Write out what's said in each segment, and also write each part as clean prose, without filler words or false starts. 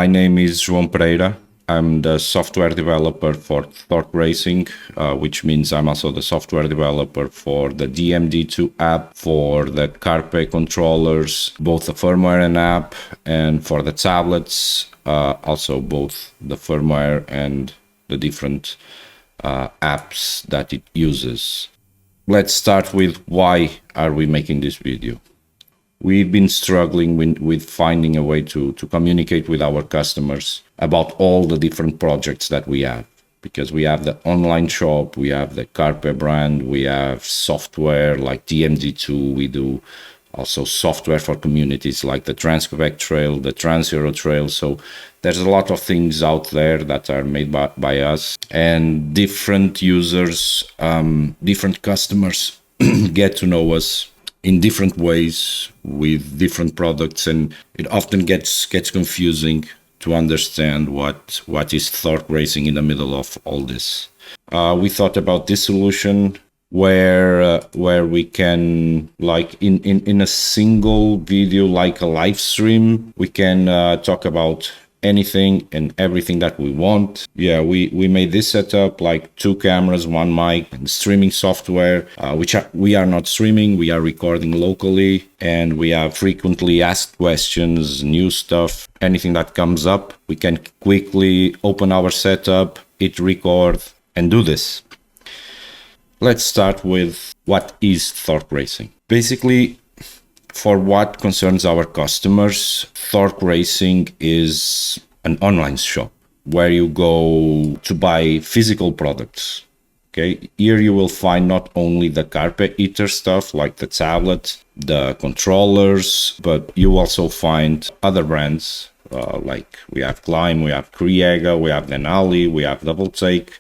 My name is João Pereira. I'm the software developer for Thork Racing, which means I'm also the software developer for the DMD2 app, for the Carpe controllers, both the firmware and app, and for the tablets, also both the firmware and the different apps that it uses. Let's start with why are we making this video. We've been struggling with finding a way to communicate with our customers about all the different projects that we have. Because we have the online shop, we have the Carpe brand, we have software like DMD2, we do also software for communities like the Trans-Quebec Trail, the Trans-Euro Trail. So there's a lot of things out there that are made by us, and different users, different customers get to know us in different ways with different products, and it often gets confusing to understand what is Thork Racing in the middle of all this. We thought about this solution where we can, like in a single video, like a live stream, we can talk about anything and everything that we want. Yeah, we made this setup, like 2 cameras, 1 mic, and streaming software, we are not streaming, we are recording locally, and we have frequently asked questions, new stuff, anything that comes up. We can quickly open our setup, hit record, and do this. Let's start with what is Thork Racing. Basically, for what concerns our customers, Thork Racing is an online shop where you go to buy physical products. Okay, here you will find not only the Carpe Eater stuff like the tablet, the controllers, but you also find other brands like we have Climb, we have Kriega, we have Denali, we have Double Take,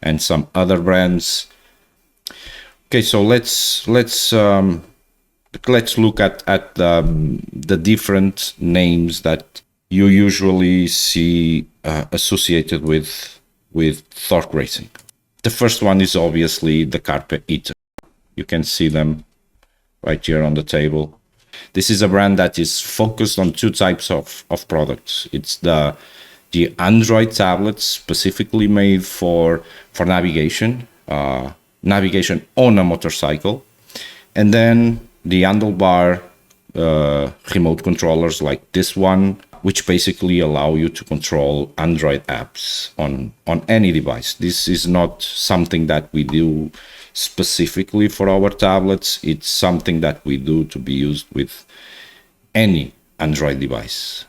and some other brands. Okay, so let's look at the different names that you usually see associated with Thork Racing. The first one is obviously the Carpe Eater. You can see them right here on the table. This is a brand that is focused on 2 types of products. It's the Android tablets specifically made for navigation, navigation on a motorcycle, and then the handlebar remote controllers like this one, which basically allow you to control Android apps on any device. This is not something that we do specifically for our tablets. It's something that we do to be used with any Android device.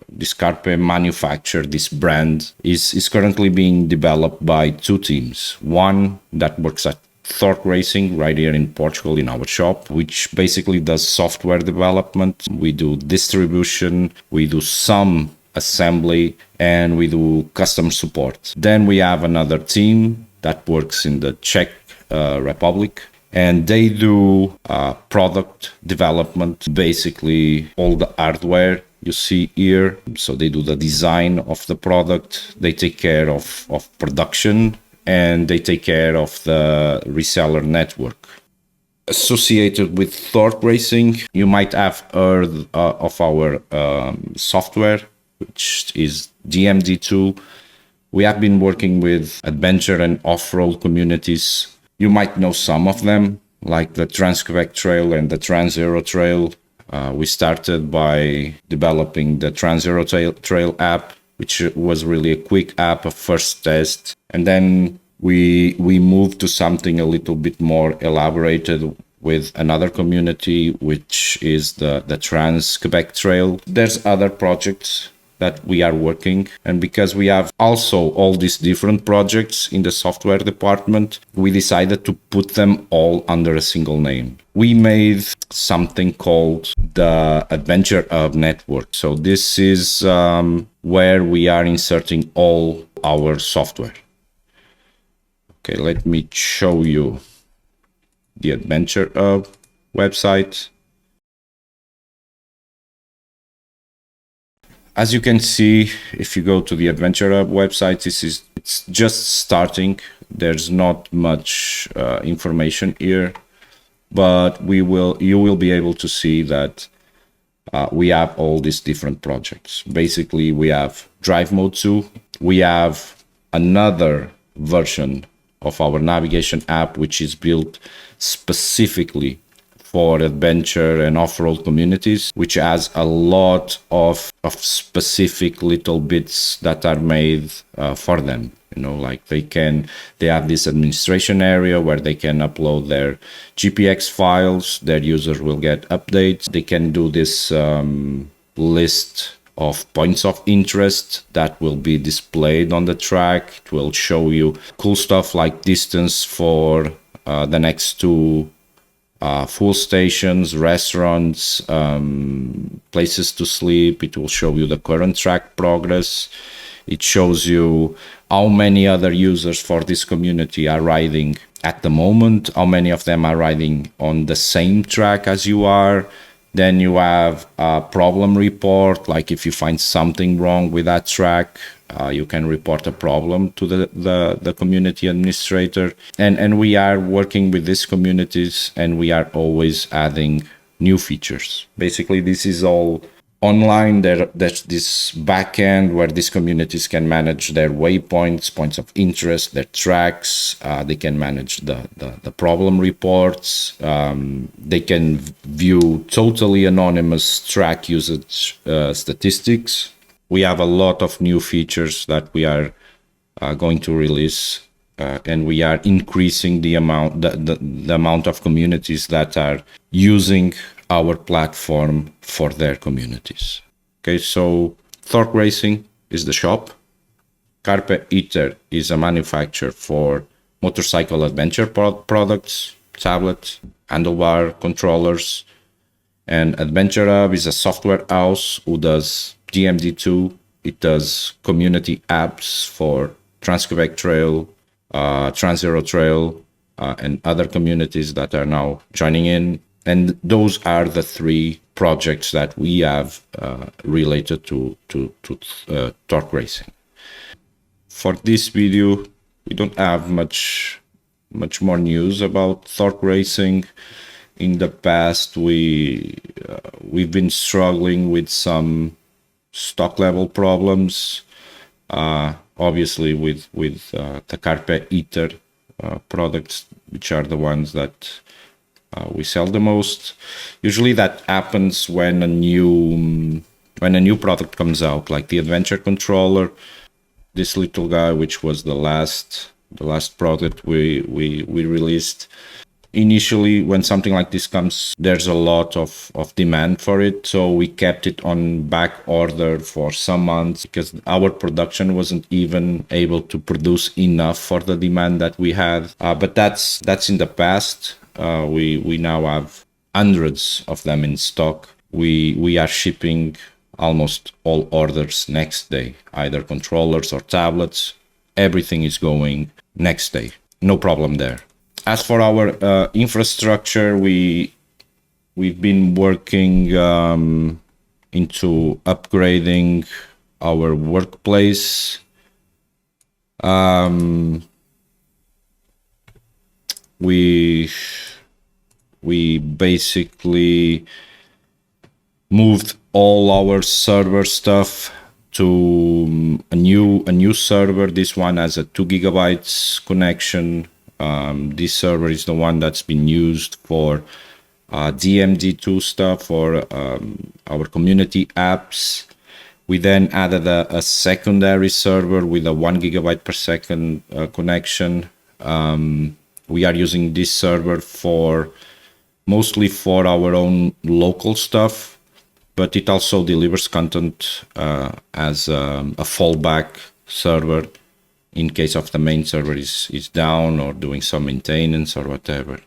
This Carpe manufacturer, this brand, is currently being developed by 2 teams. One that works at Thork Racing right here in Portugal in our shop, which basically does software development. We do distribution, we do some assembly, and we do custom support. Then we have another team that works in the Czech Republic, and they do product development, basically all the hardware you see here. So they do the design of the product, they take care of production, and they take care of the reseller network. Associated with Thork Racing, you might have heard of our software, which is DMD2. We have been working with adventure and off-road communities. You might know some of them, like the Trans-Quebec Trail and the Trans-Euro Trail. We started by developing the Trans-Euro Trail app, which was really a quick app, a first test. And then we moved to something a little bit more elaborated with another community, which is the Trans-Quebec Trail. There's other projects that we are working, and because we have also all these different projects in the software department, we decided to put them all under a single name. We made something called the Adventure Hub Network. So this is where we are inserting all our software. Okay, let me show you the Adventure Hub website. As you can see, if you go to the Adventure Hub website, it's just starting. There's not much information here, but you will be able to see that we have all these different projects. Basically, we have Drive Mode 2. We have another version of our navigation app, which is built specifically for adventure and off-road communities, which has a lot of specific little bits that are made for them. Like they have this administration area where they can upload their GPX files. Their users will get updates. They can do this list of points of interest that will be displayed on the track. It will show you cool stuff like distance for the next two fuel stations, restaurants, places to sleep. It will show you the current track progress. It shows you how many other users for this community are riding at the moment, how many of them are riding on the same track as you are. Then you have a problem report, like if you find something wrong with that track, you can report a problem to the community administrator. And we are working with these communities, and we are always adding new features. Basically, this is all online. There's this backend where these communities can manage their waypoints, points of interest, their tracks. They can manage the problem reports. They can view totally anonymous track usage statistics. We have a lot of new features that we are going to release, and we are increasing the amount of communities that are using our platform for their communities. Okay, so Thork Racing is the shop. Carpe Iter is a manufacturer for motorcycle adventure products, tablets, handlebar controllers. And Adventure Hub is a software house who does DMD2. It does community apps for Trans-Quebec Trail, Trans-Euro Trail, and other communities that are now joining in. And those are the three projects that we have related to Thork Racing. For this video, we don't have much more news about Thork Racing. In the past, we've been struggling with some stock level problems, obviously with the Carpe Iter products, which are the ones that we sell the most. Usually that happens when a new product comes out, like the adventure controller, this little guy, which was the last product we released. Initially, when something like this comes, there's a lot of demand for it, so we kept it on back order for some months because our production wasn't even able to produce enough for the demand that we had. But that's in the past. We now have hundreds of them in stock. We are shipping almost all orders next day, either controllers or tablets. Everything is going next day. No problem there. As for our infrastructure, we've been working into upgrading our workplace. We basically moved all our server stuff to a new server. This one has a 2 gigabytes connection. This server is the one that's been used for DMD2 stuff, for our community apps. We then added a secondary server with a 1 gigabyte per second connection. We are using this server mostly for our own local stuff, but it also delivers content as a fallback server in case of the main server is down or doing some maintenance or whatever.